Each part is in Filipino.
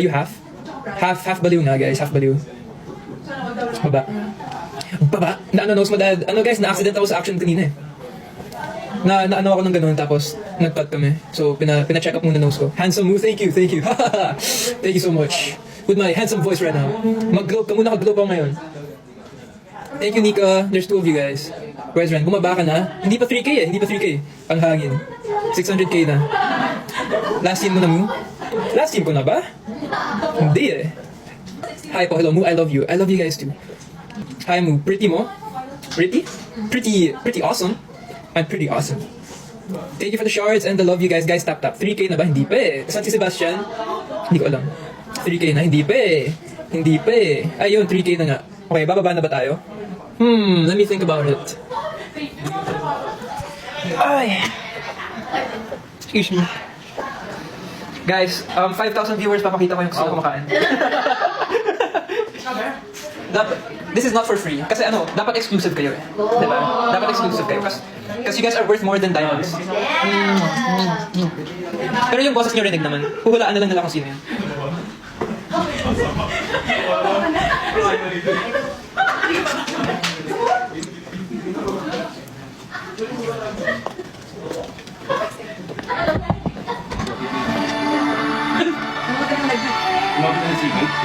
You half? Half baliw nga guys, half baliw. Baba. Baba? Nose mo dad. Ano guys, na-accident ako sa action kanina eh. Ano ako ng ganun, tapos nag-cut kami. So, pina-check up muna nose ko. Handsome mo, thank you. Thank you so much. With my handsome voice right now. Mag-globe ka muna, ka-globe ako ngayon. Thank you, Nika. There's 2 of you guys. Where's Ren? Bumaba ka na? Hindi pa 3K eh, hindi pa 3K. Ang hangin. 600K na. Last team mo na mo? Last team ko na ba? Hindi eh. Hi po, hello Mo, I love you. I love you guys too. Hi Mo, pretty mo? Pretty? Pretty awesome. I'm pretty awesome. Thank you for the shards and the love you guys. Guys, tap. 3K na ba? Hindi pa eh. Saan si Sebastian? Hindi ko alam. 3K na? Hindi pa eh. Ayun, 3K na nga. Okay, bababa na ba tayo? Let me think about it. Ay. Excuse me. Guys, 5,000 viewers, papakita ko yung gusto ko kumakain. This is not for free. Kasi dapat exclusive kayo eh. Diba? Dapat exclusive kayo. Kasi you guys are worth more than diamonds. Pero yung boses nyo rinig naman. Huhulaan na lang nila kung sino yun.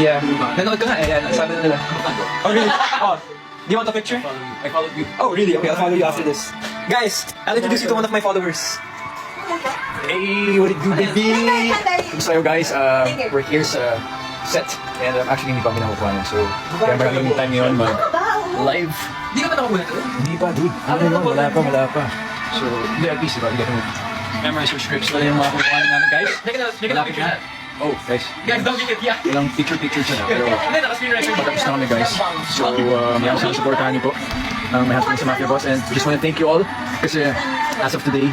Yeah. Nanood ka nga eh. Yan, sabi na nila. Oh, really? Oh. Do you want a picture? I followed you. Oh, really? Okay, I'll follow you after this. Guys, I'll introduce you to one of my followers. Hey, what it do, baby? Kumusta kayo guys? We're here sa set. And actually, hindi pa kami nakukuha. So, kaya maraming time ngayon mag-live. Hindi ka ba nakakuha ito? Hindi pa, dude. Wala pa. So, hindi, at least, diba? We get to memorize your scripts. Wala yung mga kukuha namin, guys. Malapit na. Oh, guys. Guys, don't get it, yeah. Walang picture siya na. Pero, Hindi, naka-screen record. patapos na kami, guys. So, yan, supportahan niyo po. May hashtag sa Mafia Boss. And just want to thank you all. Kasi, as of today,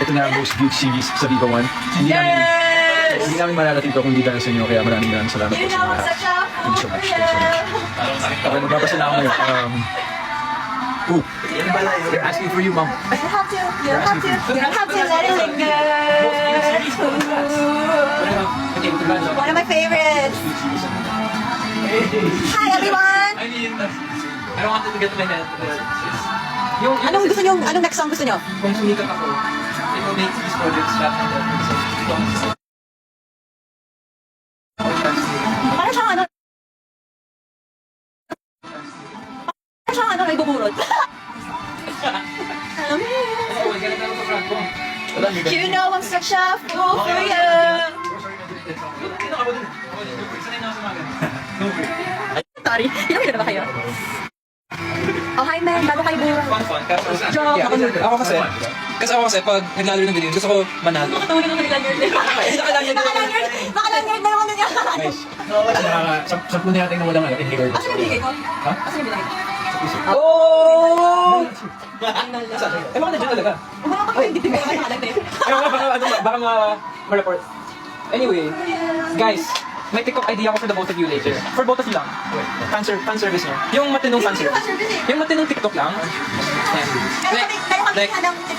ito na ang most viewed series sa Viva 1. Hindi namin mararating to kung hindi dahil sa inyo. Kaya maraming salamat po sa lahat. Thank you so much. Okay, magpapasala ako ngayon. They're asking for you, ma'am. You have to let it go. One of my favorites. Hi everyone. I mean, I don't want it to get to my head. Anong gusto niyo? Anong next song gusto niyo? Kung sumikat ako, it will make these projects lahat ng songs. Para siyang ano? Para siyang ano? May buburot. You know I'm such a fool for you. Sorry, ilang na ba kayo? Oh, hi man, bago kayo buro. Fun. Joke, Yeah, ako kasi pag naglalaro ng video, gusto ko manalo. Nakatawin ako ng lanyard. Nakalanyard. Nakalanyard na yung ano niya. Nice. Sampu na natin na walang inhaler. Asa yung binigay ko? Asa yung binigay ko? Oh! Baka nandiyan talaga. Wala ka hindi binigay ko nakalagay. Baka ma-report. Anyway, guys, may TikTok idea ko for the both of you later. For both of you lang. Fan service nyo. Yung matinong fan service. Yung matinong TikTok lang. Like,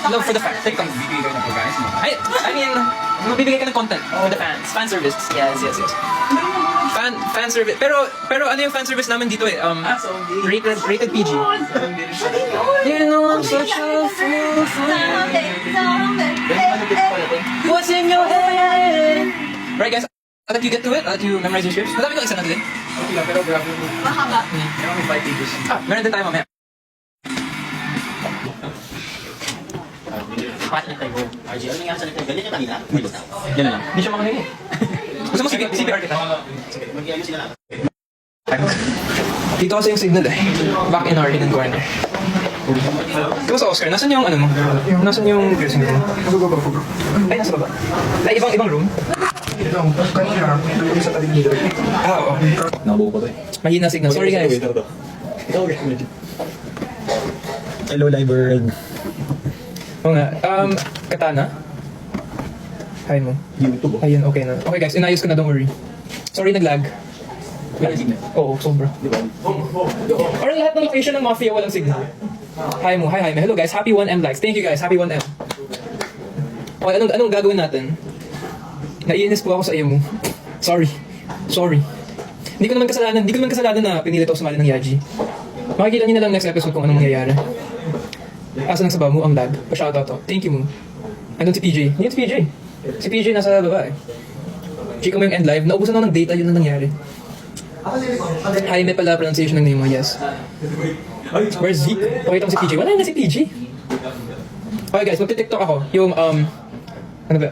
love for the fans. TikTok. I mean, magbibigay ka ng content for the fans. Fan service. Yes. Fan service. Pero ano yung fan service namin dito eh? Rated PG. You know I'm such a fool for you. What's in your head? Right guys, I'll let you get to it. I'll let you memorize your scripts. Madami ko isa na today. Okay lang, pero grabe mo. Mahaba. Meron may 5 pages. Meron din tayo mamaya. Yan na lang. Hindi siya makahingi. Gusto mo CPR kita? Dito kasi yung signal eh. Back in our hidden corner. Kamusta Oscar? Nasaan yung ano mo? Nasaan yung piercing mo? Ay, nasa baba. Ay, ibang room? Kanina, yung sa taling nila. Oo. Nakabuo ko to eh. Mahina signal. Sorry guys. Hello, Liberd. Oo nga. Katana? Hi mo. YouTube. Ayun, okay na. Okay guys, inayos ko na, don't worry. Sorry, nag-lag. Oo, sobra. Parang lahat ng location ng Mafia walang signal. Hi mo, hi. Hello guys, happy 1M likes. Thank you guys, happy 1M. Okay, anong gagawin natin? Naiinis po ako sa iyo mo. Sorry. Sorry. Hindi ko naman kasalanan na pinilit ako sumali ng Yaji. Makikita niyo na lang next episode kung anong mangyayari. Asa nang sabaw mo ang lag? Pa-shoutout to. Thank you mo. Andun si PJ. Hindi si PJ. Si PJ nasa baba eh. Chika mo yung end live. Naubusan ako ng data, yun na nangyari. Jaime pala pronunciation ng name mo, yes. Where's Zeke? Pakita mo si PJ. Wala na si PJ. Okay guys, magti-tiktok ako. Yung, ano ba?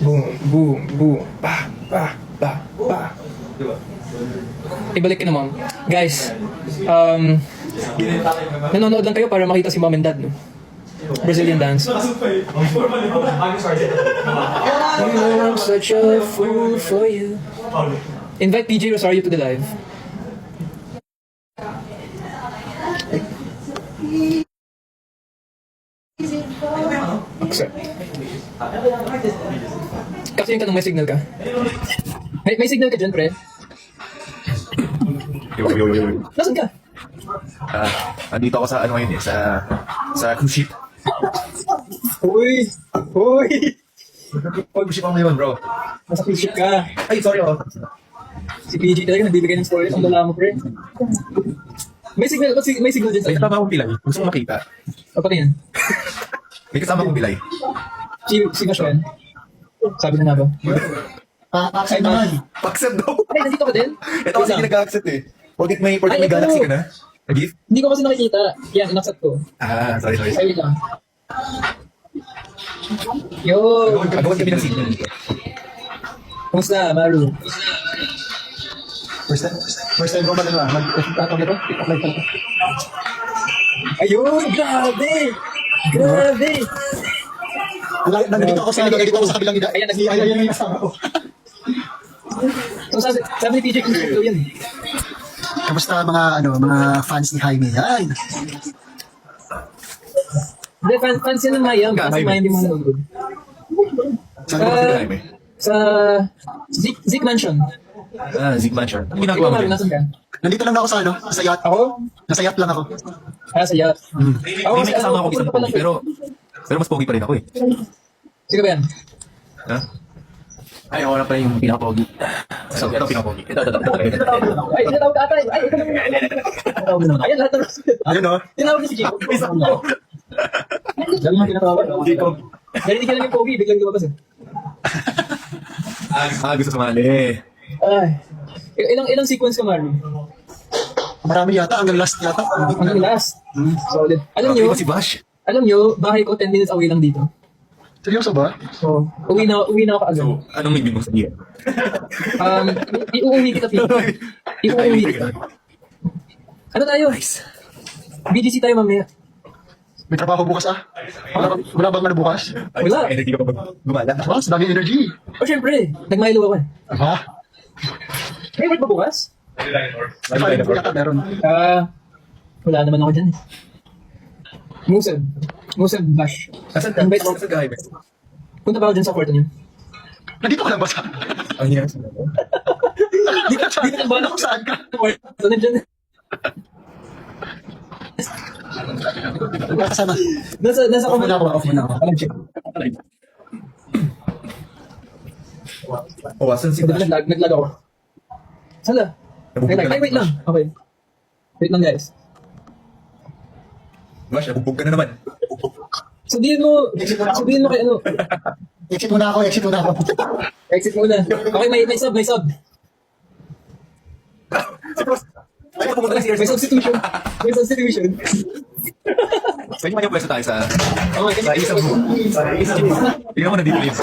Boom, boom, boom. Pa, pa, pa, pa. Ibalik ka na, mom. Guys, nanonood lang kayo para makita si mom and dad, no? Brazilian dance. I'm such a fool for you. Invite PJ Rosario to the live. Accept. Kasi yung tanong, may signal ka? May signal ka dyan, pre? Yo. Nasaan ka? Andito ako sa ano ngayon eh, sa cruise ship. Uy! Uy! Cruise ship ako ngayon, bro. Nasa cruise ship ka. Ay, sorry oh. Si PG talaga nagbibigay ng stories. Ang lala mo, pre. May signal, may signal dyan sa May inyo. kasama akong pilay. Gusto mo makita? O, pati yan. May kasama akong pilay. Sino siya yan? Sabi na nga ba? Paksa naman. Paksab daw. Ay, nandito ka din? Ito kasi nag-accept eh. Porkit may Ay, galaxy ito. ka na. Nag-gift? Hindi ko kasi nakikita. Yan, inaccept ko. Sorry. Ay, wait lang. Yo! Agawan kami ng signal dito. Kumusta, Maru? First time ko ba na Tatawag ito? TikTok live pala. Ayun! Grabe! Grabe! Nandito ako sa kabilang ida. Ayan, Ayan yung kasama ko. So, sabi ni PJ kung ito yan. Kamusta mga fans ni Jaime? Ay! Hindi, fans yan ng Mayam. Fans ng Mayam yung mga nanonood. Saan ka ba sila Jaime? Sa Zik Mansion. Zig Mansion. Ano ginagawa Ikaw, mo Maru, dyan? nasan ka? Nandito lang ako sa yacht. Ako? Nasa yacht lang ako. Sa yacht. Ako, May kasama ako isang pogi, pero mas pogi pa rin ako eh. Sino ba yan? Ha? Ay, ako na pala yung pinaka-pogi. So, ito pinaka-pogi. Ito. Ay, tinatawag ka ata. Ay, ito naman. Ayan, lahat ng... Ayun o. Tinawag ni si Jacob. Dami mo tinatawag. Jacob. Narinig ka lang yung Kobe, biglang lumabas eh. Gusto sumali. Ay. Ilang sequence ka, Maru? Marami yata, hanggang last yata. Hanggang last. Solid. Alam Okay nyo, ba si Bash? bahay ko 10 minutes away lang dito. Seryoso ba? So, uwi na ako kaagad. So, anong ibig mong sabihin? Iuuwi kita, Pete. Iuuwi kita. Ano tayo? BGC tayo mamaya. May trabaho bukas ah. Wala bang ano bukas? Wala. Energy ka pa ba gumala? Ah, sa dami energy. O syempre, nagmahilo ako eh. Ha? May work ba bukas? Ay, yata meron. Wala naman ako dyan eh. Musab Bash. Invite mo. Jaime? Punta ba ako dyan sa kwarto niyo? Nandito ka lang ba sa... Ang hirap sa Dito ka ba Kung saan ka? So, nandiyan. Kasama. Nasa Off muna ako. Alam, check. Oh, asan si Bash? Naglag ako. Saan na? Ay, wait lang. Okay. Wait lang, guys. Bash, nabugbog ka na naman. Sabihin mo kay ano. Exit muna ako. Exit muna. Okay, may sub. Si Bros. Ay, pumunta na si May substitution. Sa inyo man yung pwesto tayo sa... Okay, Sa isang mo. Tingnan mo nandito yun.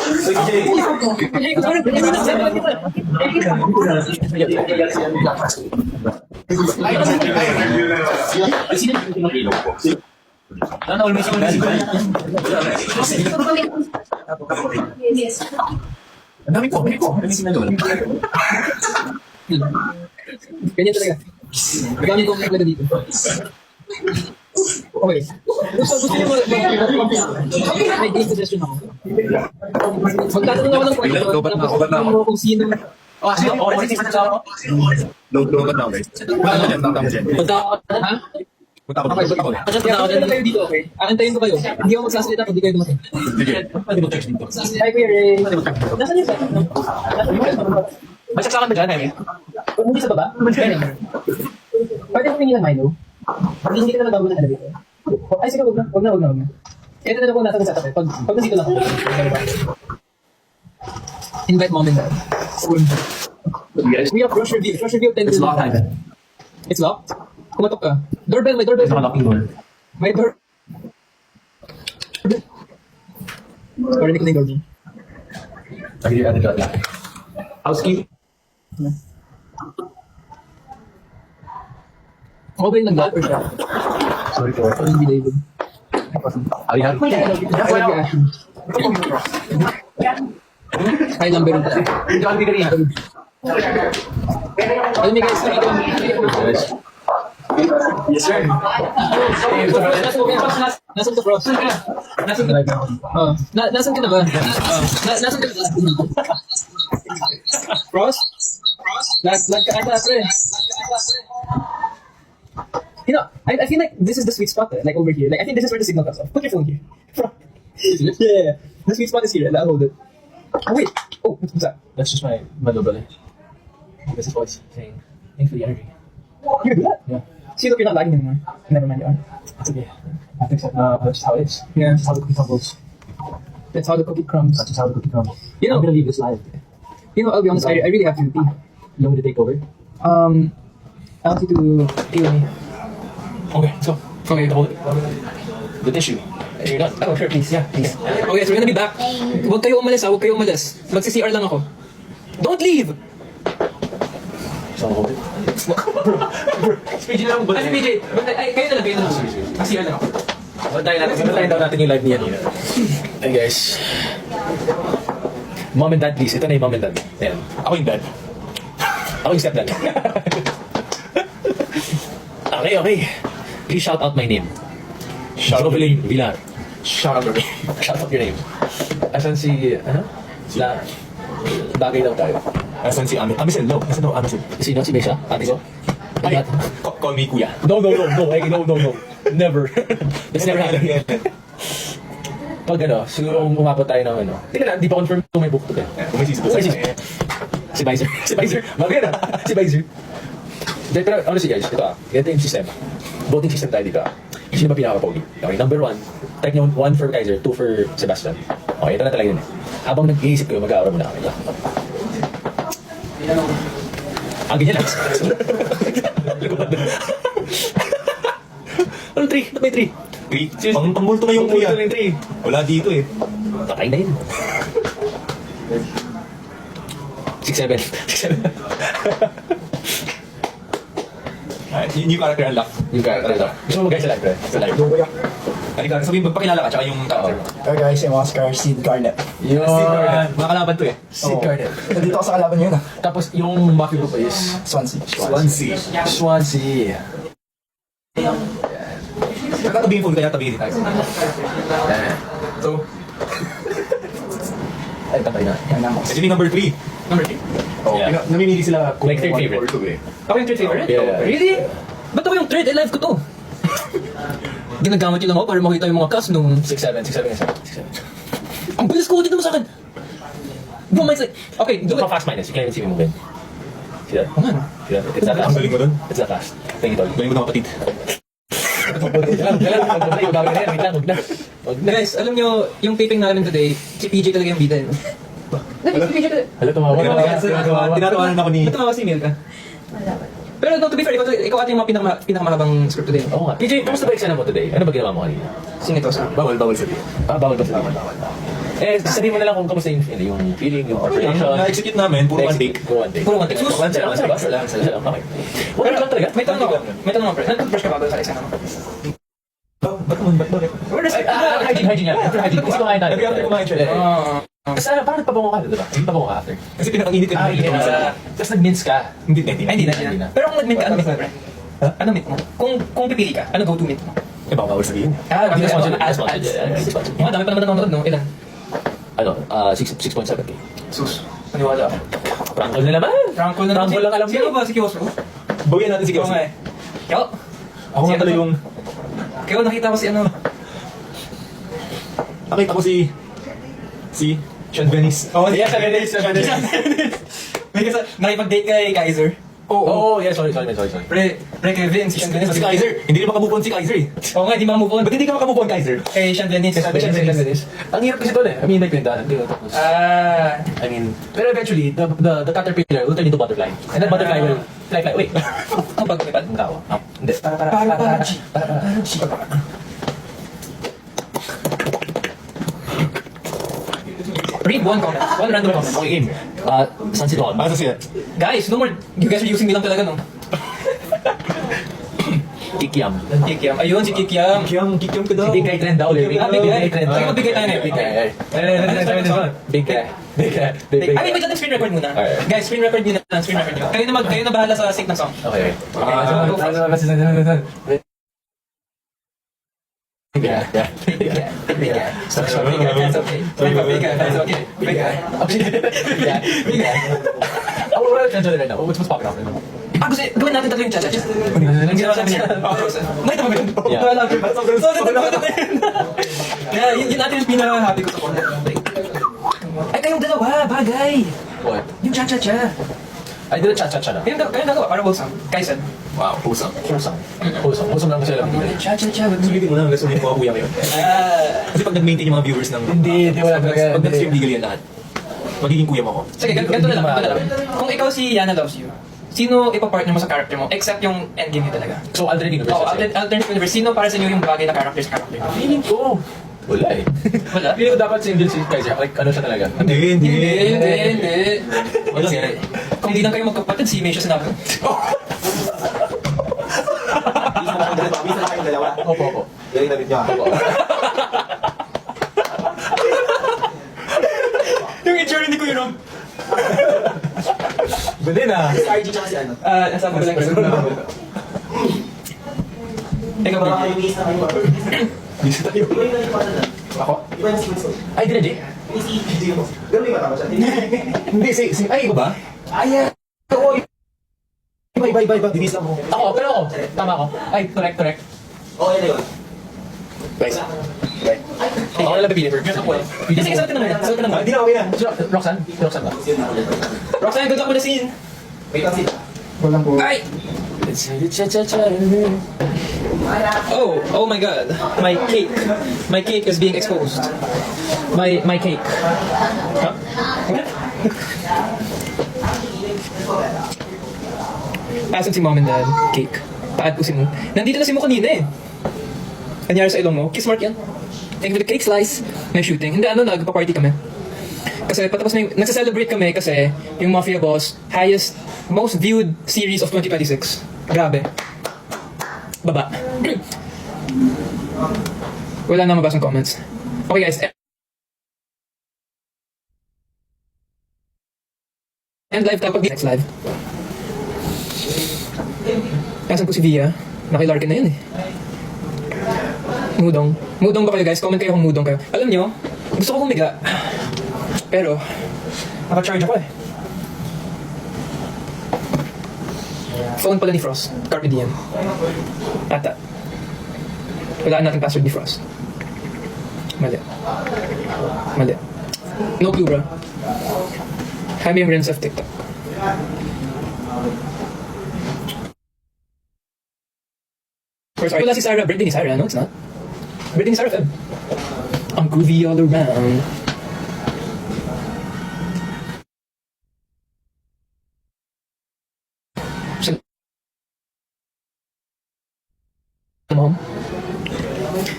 Sana all may signal. Ang dami po. May signal doon. Ganyan talaga. Gamit ko talaga dito. Okay. Gusto niyo may game suggestion ako. Magtatanong ako ng kwento. Lobat na ako. Tapos kung sino. Lobat na ako guys. Wala na dyan. Tama dyan. Ha? Punta ako dito. Punta ako. Adjust na ako dyan kayo dito, okay? Aantayin ko kayo. Hindi ako magsasalita kung di kayo dumating. Sige. Pwede mo text dito. Hi, Kuya Ray. Nasaan yung set? May saksakan ba dyan, Amy? Hindi sa baba? Pwede ko tingin ng Milo? Hindi ka na nagbago ng elevator. Ay, sige, wag na. Ito na kung nasa ng setup eh. Pag nandito lang ako. Invite mom and dad. We have rush review. Rush review 10 It's locked time. It's locked? Kumatok ka. Doorbell, may doorbell. Nakalocking door. May door. Parinig ko na yung doorbell. Lagi yung ano lang. Housekeeping. Ako ba yung nag-dapper siya? Sorry po. Sorry, hindi David. Alihan. Hi, number 1. John P. Karina. Alam niyo guys, Yes, sir. Nasaan ka, Frost? Nasaan ka? Nasaan ka na ba? Nasaan ka na ba? Frost? Nagkaata, pre. You know, I feel like this is the sweet spot, like over here. Like, I think this is where the signal comes off. Put your phone here. Yeah. The sweet spot is here. I'll hold it. Oh, wait. Oh, what's that? That's just my brother. This is voice saying, thanks for the energy. You can do that? Yeah. See, look, you're not lagging anymore. Never mind, you are. It's okay. I think so. That's just how it is. Yeah. That's just how the cookie crumbles. That's how the cookie crumbs. That's just how the cookie crumbles. You know- I'm gonna leave this live. You know, I'll be honest, I really have to pee. You want me to take over? I want you to pee with me. Okay, let's go. Okay, hold it. The tissue. And you're done. Oh, sure, please. Yeah, please. Okay, so we're gonna be back. Huwag kayo umalis, huwag kayo umalis. Magsi-CR lang ako. Don't leave! So, hold it. PJ na lang ba? Ay, PJ, kayo na lang, kayo na lang. Mag-CR lang ako. Bantayan daw natin yung live niya. Hey guys. Mom and dad please. Ito na yung mom and dad. Ayan. Ako yung dad. Ako yung stepdad. Okay. Please shout out my name. Shout out Villar. Shout out your name. Shout out your name. Asan si, ano? Sila. Bagay daw tayo. Asan si Amit? Amisin, no. Asan daw Amisin? Sino? Si Besha? Ate ko? Ay, call me kuya. No. Never. That's never happened. Pag ano, siguro umabot tayo ng ano. Tingnan na, di pa confirm kung may book to. Kung may sisi May sis- Si Bizer. Maganda. Si Bizer. Then, pero honestly guys, ito ganito yung system. Voting system tayo dito Sino ba pinaka-pogi? Okay, number 1. Type nyo 1 for Kaiser, 2 for Sebastian. Okay, ito na talaga yun eh. Habang nag-iisip kayo, mag-aaral muna kami. Ganyan lang. Anong 3? Ba't may 3? Pangmulto na yung kuya. Pangmulto na yung 3. Wala dito eh. Patay na yun. 6-7. Yung character unlock. Yung character ito. Gusto mo mag-guys sa live, pre? Sa live. Halika, sabihin magpakilala ka, tsaka yung character mo. Hey guys, I'm Oscar, Sid Garnet. Yun. Mga kalaban to eh. Sid Garnet. Nandito ako sa kalaban niyo na. Tapos yung mafia group is Swansea. Swansea. Nakatabihin full kaya tabihin tayo. So, Ay, patay na. ito yung number 3. Number 3. Oh, Yeah. namimili sila kung Like third 1 favorite. or 2 eh. Ako yung third favorite? Yeah. Really? Ba't ako yung third? Eh, live ko to. Ginagamit yun lang ako para makita yung mga cast nung... 6-7. Ang bilis ko, dito mo sa akin. Boom, it's like... Okay, do Look it. how fast mine is. You can't even see me moving. See that? Oh, man. See that? It's that fast. Ang galing mo dun. It's that fast. Thank you, Tol. Galing mo na kapatid. Guys, alam nyo, yung taping namin today, si PJ talaga yung bida yun. Si PJ talaga. Hala, tumawa. Tinatawanan ako ni... Ba't tumawa si Milka? Pero no, to be fair, ikaw ate yung mga pinakamahabang script today. Oo nga. PJ, kamusta ba eksena mo today? Ano ba ginawa mo kanina? Sing ito sa... Bawal sabihin. Bawal ba sabihin? Sabihin mo na lang kung kamusta yung feeling, yung preparation. Na-execute namin, puro one take. Puro one take. Puro one take. One take. Okay. Wala lang talaga? May tanong ako. Pre. Nag-brush ka ba sa exam mo? Ba't naman? Hygiene yan. After hygiene. Kasi kumain tayo. After kumain siya. Kasi parang nagpabango ka, diba? Nagpabango ka after. Kasi pinakainit ka na. Tapos nag-mince ka. Hindi. Hindi na. Pero kung nag-mint ka, ano mint mo, pre? Ano mint mo? Kung pipili ka, ano go-to mint mo? Eh, baka bawal sabihin. Hindi sponsored. Sponsored. Mga dami pa naman nanonood, no? Ilan? 6.7K. Sus. Maniwala ako. Prangkol na naman. Prangkol na Prangkol lang alam Sino mo. ba si Kiosro? Bawian natin si Oo Kelsey. nga eh. Yo! Ako nga pala yung Kaya nakita ko si ano. Nakita ko si Sean Venice. Oh, yeah, Sean Venice. May kasi, nakipag-date kay Kaiser. Oh, yeah, sorry. Pre Kevin, si Sean Venice. Si Kaiser, hindi rin makamove on si Kaiser eh. Oo nga, di makamove on. Ba't hindi ka makamove on, Kaiser? Kay Sean Venice. Sabi siya, Sean Venice. ang hirap kasi doon eh. I mean, like, pinagdaanan din. Tapos, I mean, pero eventually, the caterpillar will turn into butterfly. And then butterfly will fly. Wait. Ang pagkakipad. Ang tao. Hindi. Read one comment. One random comment. Okay, game. San si Don? Saan siya? Guys, no more. You guys are using me lang talaga, no? Kikiam. Kikiam. Ayun, si Kikiam. Kikiam ka daw. Big guy trend daw. Big guy trend. Sige, magbigay tayo na. Big guy. Big guy. Ay, wait, natin screen record muna. Guys, screen record nyo na. Screen record nyo. Kayo na bahala sa sync ng song. Okay. Go first. Big guy. Big guy. That's okay. Big guy. That's okay. Big guy. Big guy. Oh, we're trending right now. What's popping up right now? Gusto, gawin natin tatlo yung cha-cha. Ang ginawa namin here. Nakita mo ba yun? Yeah. Wala lang. So, yeah, yun natin yung pinaka-happy ko sa content. Ay, kayong dalawa, bagay. What? Yung cha-cha-cha. I did a cha-cha-cha na. Kayong dalawa, para wholesome. Kaisen. Wow, wholesome lang kasi alam nila. Cha-cha-cha. Sulitin mo na hanggang sulit mga kuya ngayon. Kasi pag nag-maintain yung mga viewers ng... Hindi, wala talaga. Pag nag-stream legal yan lahat. Magiging kuya mo ako. Sige, ganito na lang. Kung ikaw si Yana Loves You, sino ipapartner mo sa character mo except yung endgame niya talaga? So, alternate universe. Oo, alternate universe. Sino para sa inyo yung bagay na character sa character? Feeling ko. Wala eh. Wala? Feeling ko dapat single si Kaiser. Like, ano siya talaga? Hindi. Wala Sige. Kung hindi lang kayo magkapatid, si May siya sinabi. Bisa na kayong dalawa. Opo. Yan yung nabit niya. Opo. Yung itsura ni Kuya Rob. Ganda na. Si RG tsaka si ano. Nasama ko lang kasi. Ikaw ba? Release na kayo. Bisa tayo. Iba yung nalimutan na. Ako? Iba yung si Winston. Ay, di na, Jay. Si Gigi mo. Ganun yung matama siya. Hindi, ay, iba ba? Ay, oo. Iba. Dinis lang mo. Ako, pero ako. Tama ako. Ay, correct. Oo, yan na yun. Guys. Ako na lang pipili. Sige, sagot ka naman. Hindi na, okay na. Roxanne? Roxanne ba? Roxanne, good luck with the scene. Wait lang si. Ay! Oh my god. My cake. My cake is being exposed. My cake. Huh? Asan si mom and dad? Cake. Paad ko si mo. Nandito na si mo kanina eh. Kanyari sa ilong mo. Kiss mark yan. Thank you for the cake slice. May shooting. Hindi, nagpa-party kami. Kasi patapos na yung, nagsa-celebrate kami kasi yung Mafia Boss, most viewed series of 2026. Grabe. Baba. Wala na mabasang comments. Okay guys. End live tapos next live. Kasan po si Via? Nakilarkin na yun eh. Mudong. Mudong ba kayo guys? Comment kayo kung mudong kayo. Alam nyo, gusto ko humiga. Pero, naka-charge ako eh. Phone pala ni Frost. Carpe diem. Ata. Walaan natin password ni Frost. Mali. No clue, bro. Jaime Renz of TikTok. First, wala si Sarah. Birthday ni Sarah, no? It's not. Birthday ni Sarah, Feb. I'm groovy all around. Mom.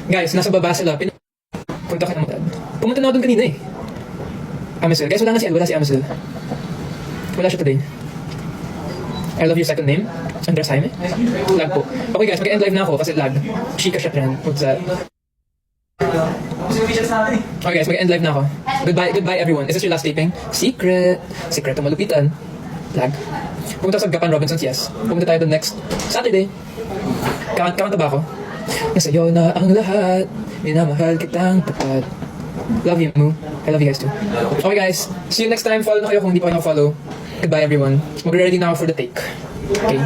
Guys, nasa baba sila. Punta ka ng dad. Pumunta na ako doon kanina eh. Amisel. Guys, wala si Amisel. Wala siya today. I love your second name. Andres Jaime. Lag po. Okay guys, mag-end live na ako kasi lag. Shika siya trend. What's that? Okay guys, mag-end live na ako. Goodbye everyone. Is this your last taping? Secret malupitan. Lag. Pumunta sa Gapan Robinsons, yes. Pumunta tayo doon next Saturday. Kamanta ba ako? Nasa'yo na ang lahat. Minamahal kitang tapat. Love you, Moo. I love you guys too. Okay guys, see you next time. Follow na kayo kung hindi pa kayo follow. Goodbye everyone. Mag-ready na ako for the take. Okay.